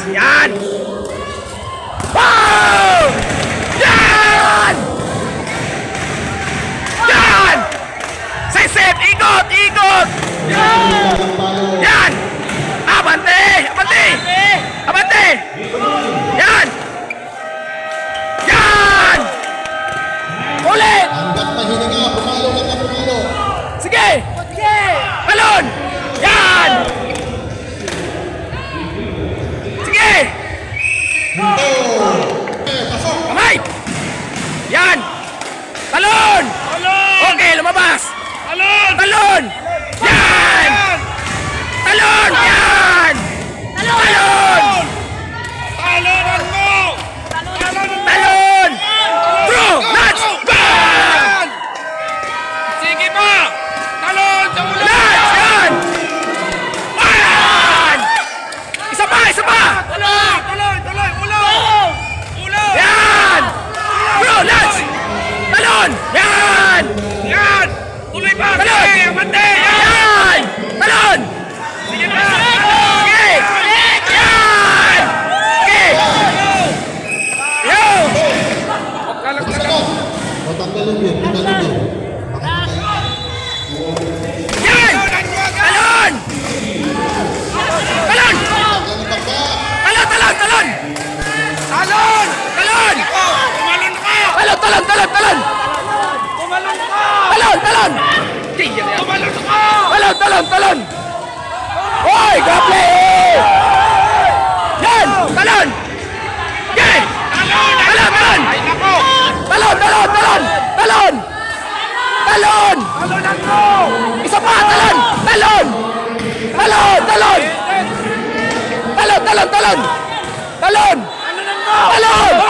Yan! Wow! Yan! Yan! Sisip! Ikot! Ikot! Yan! Abante! Abante! Abante! Yan! Yan! Ulit! Hanggang mahininga, pumalo lang na pumalo. Sige! Talon! Yan! Sige! Pasok! Kamay! Yan! Talon! Okay, lumabas! Talon! Yan! Talon! Yan! Talon! Talonan mo! Talon! Bro! Nuts! Bang! Sige pa! Talon sa ulo! Nuts! Yan! Yan! Isa pa! Isa pa! Tuloy! Tuloy! Tuloy! Ulo! Ulo! Yan! Bro! Nuts! Talon! Yan! Yan! Tuloy pa! Talon! Sige! Amante! Yan! Talon! Sige pa! Sige! Yan! Sige! Yo! Pasok! O, tanggalin yun, tanggalin yun. Yan! Talon! Talon! Tanggalin bangka! Talon! Talon! Talon! Talon! Talon! Tumalon ka! Talon! Talon! Talon! Talon! Tumalon ka! Talon! Talon! Tumalon ka! Talon! Talon! Talon! Hoy! Gaple! Yan! Talon! Yan! Talon! Talon! Talon! Ay nako! Talon! Talon! Talon! Talon! Talon! Talonan mo! Isa pa! Talon! Talon! Talon! Talon! Talon! Talon! Talon! Talon! Talonan mo! Talon!